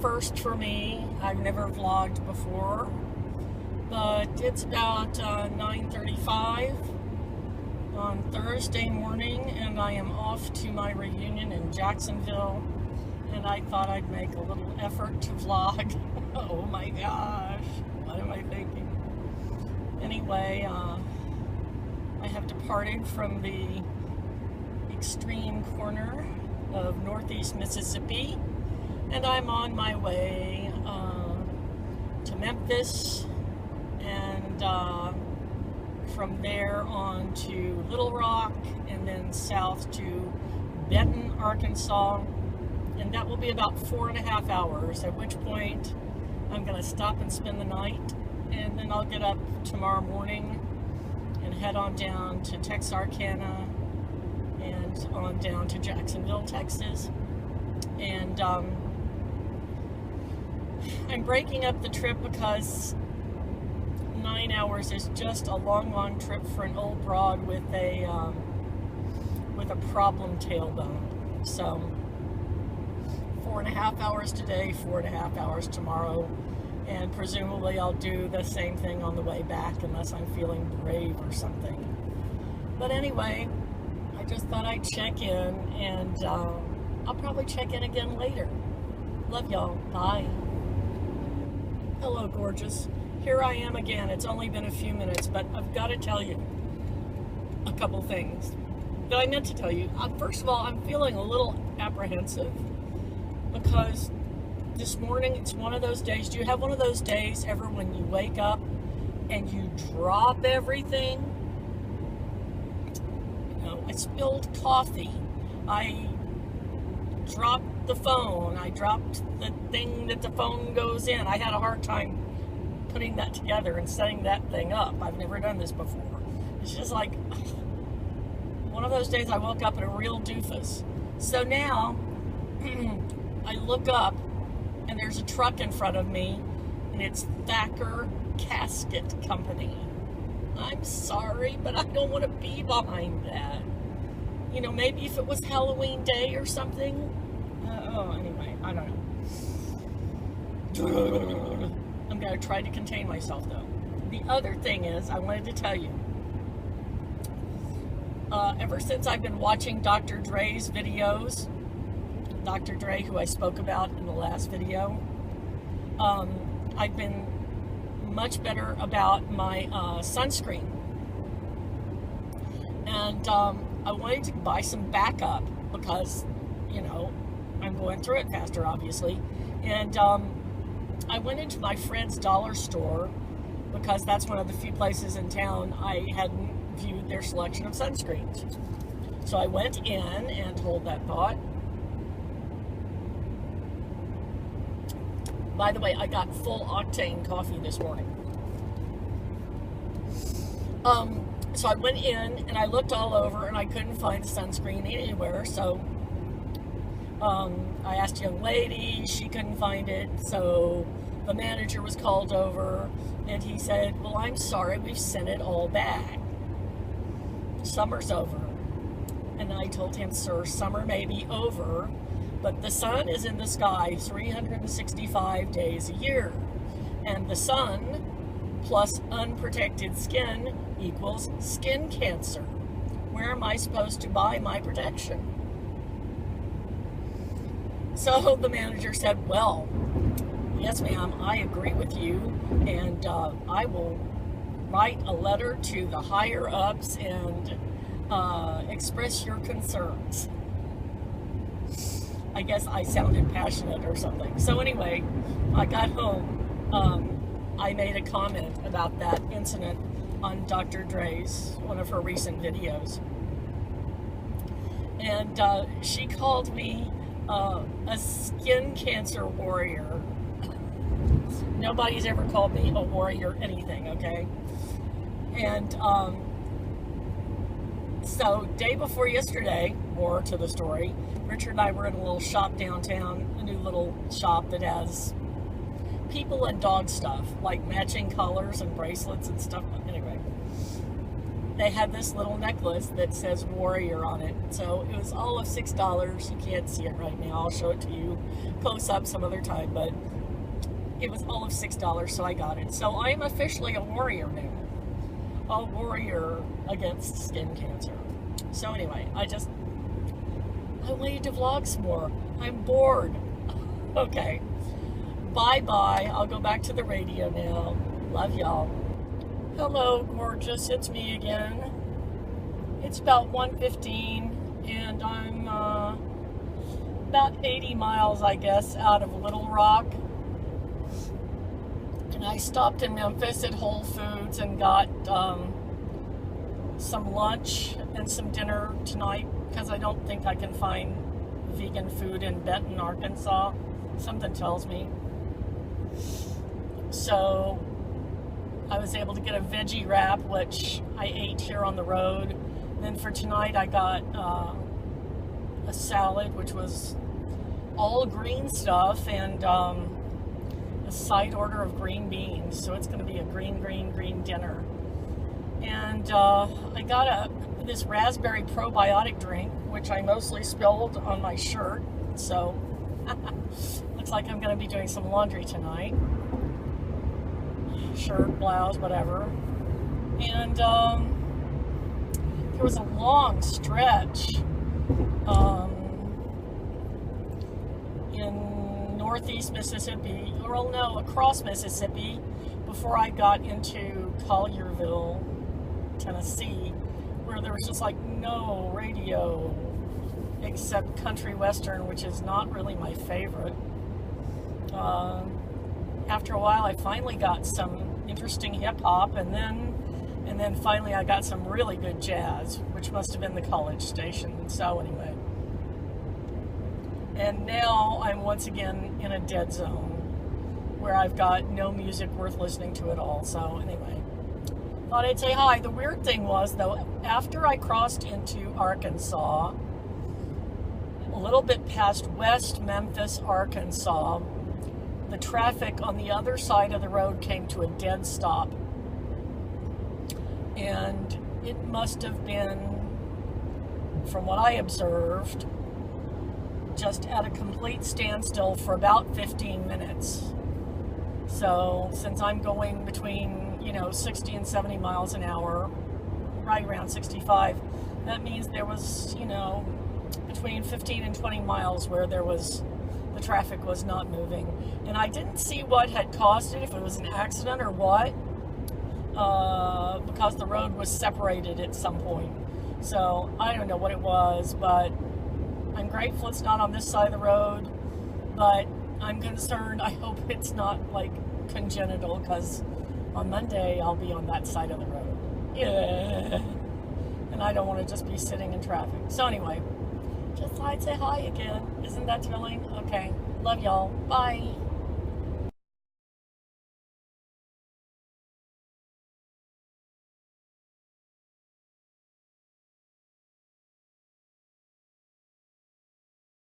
first for me. I've never vlogged before, but it's about 9:35 on Thursday morning, and I am off to my reunion in Jacksonville, and I thought I'd make a little effort to vlog. Oh my gosh, what am I thinking? Anyway, I have departed from the extreme corner of northeast Mississippi, and I'm on my way to Memphis, and from there on to Little Rock, and then south to Benton, Arkansas, and that will be about 4.5 hours, at which point I'm going to stop and spend the night, and then I'll get up tomorrow morning and head on down to Texarkana and on down to Jacksonville, Texas. And I'm breaking up the trip because 9 hours is just a long trip for an old broad with a problem tailbone. So 4.5 hours today, 4.5 hours tomorrow, and presumably I'll do the same thing on the way back unless I'm feeling brave or something. But anyway, I just thought I'd check in, and I'll probably check in again later. Love y'all. Bye. Hello, gorgeous. Here I am again. It's only been a few minutes, but I've got to tell you a couple things that I meant to tell you. First of all, I'm feeling a little apprehensive because this morning, it's one of those days. Do you have one of those days ever when you wake up and you drop everything? You know, I spilled coffee. I dropped the phone. I dropped the thing that the phone goes in. I had a hard time putting that together and setting that thing up. I've never done this before. It's just like one of those days I woke up in a real doofus. So now I look up, and there's a truck in front of me, and it's Thacker Casket Company. I'm sorry, but I don't want to be behind that. You know, maybe if it was Halloween Day or something. Anyway, I don't know. I'm going to try to contain myself, though. The other thing is, I wanted to tell you, ever since I've been watching Dr. Dre's videos, Dr. Dre, who I spoke about in the last video, I've been much better about my sunscreen. And I wanted to buy some backup because, you know, I'm going through it faster, obviously. And I went into my friend's dollar store because that's one of the few places in town I hadn't viewed their selection of sunscreens. So I went in, and hold that thought. By the way, I got full octane coffee this morning. So I went in and I looked all over and I couldn't find sunscreen anywhere. So I asked a young lady, she couldn't find it. So the manager was called over and he said, "Well, I'm sorry, we've sent it all back. Summer's over." And I told him, "Sir, summer may be over, but the sun is in the sky 365 days a year. And the sun plus unprotected skin equals skin cancer. Where am I supposed to buy my protection?" So the manager said, "Well, yes, ma'am, I agree with you, and I will write a letter to the higher ups and express your concerns." I guess I sounded passionate or something. So anyway, I got home. I made a comment about that incident on Dr. Dre's, one of her recent videos. And she called me a skin cancer warrior. Nobody's ever called me a warrior anything, okay? And so day before yesterday, more to the story, Richard and I were in a little shop downtown, a new little shop that has people and dog stuff, like matching collars and bracelets and stuff. Anyway, they had this little necklace that says Warrior on it. So it was all of $6. You can't see it right now. I'll show it to you post up some other time, but it was all of $6, so I got it. So I am officially a warrior now. A warrior against skin cancer. So anyway, I wanted to vlog some more. I'm bored. Okay. Bye-bye. I'll go back to the radio now. Love y'all. Hello, gorgeous. It's me again. It's about 1:15, and I'm about 80 miles, I guess, out of Little Rock. And I stopped in Memphis at Whole Foods and got some lunch and some dinner tonight, because I don't think I can find vegan food in Benton, Arkansas. Something tells me. So I was able to get a veggie wrap, which I ate here on the road. Then for tonight I got a salad, which was all green stuff, and a side order of green beans. So it's going to be a green dinner. And I got this raspberry probiotic drink, which I mostly spilled on my shirt. So looks like I'm going to be doing some laundry tonight. Shirt, blouse, whatever. And there was a long stretch in northeast Mississippi, or no, across Mississippi, before I got into Collierville, Tennessee, where there was just like no radio except country western, which is not really my favorite. After a while, I finally got some interesting hip hop, and then finally I got some really good jazz, which must have been the college station. So anyway, and now I'm once again in a dead zone where I've got no music worth listening to at all. So anyway, thought I'd say hi. The weird thing was, though, after I crossed into Arkansas, a little bit past West Memphis, Arkansas, the traffic on the other side of the road came to a dead stop. And it must have been, from what I observed, just at a complete standstill for about 15 minutes. So since I'm going between, 60 and 70 miles an hour, right around 65, that means there was, between 15 and 20 miles where the traffic was not moving. And I didn't see what had caused it, if it was an accident or what, because the road was separated at some point. So I don't know what it was, but I'm grateful it's not on this side of the road, but I'm concerned. I hope it's not like congenital, because on Monday I'll be on that side of the road. Yeah. And I don't want to just be sitting in traffic. So anyway, just thought I'd say hi again. Isn't that thrilling? Okay. Love y'all. Bye.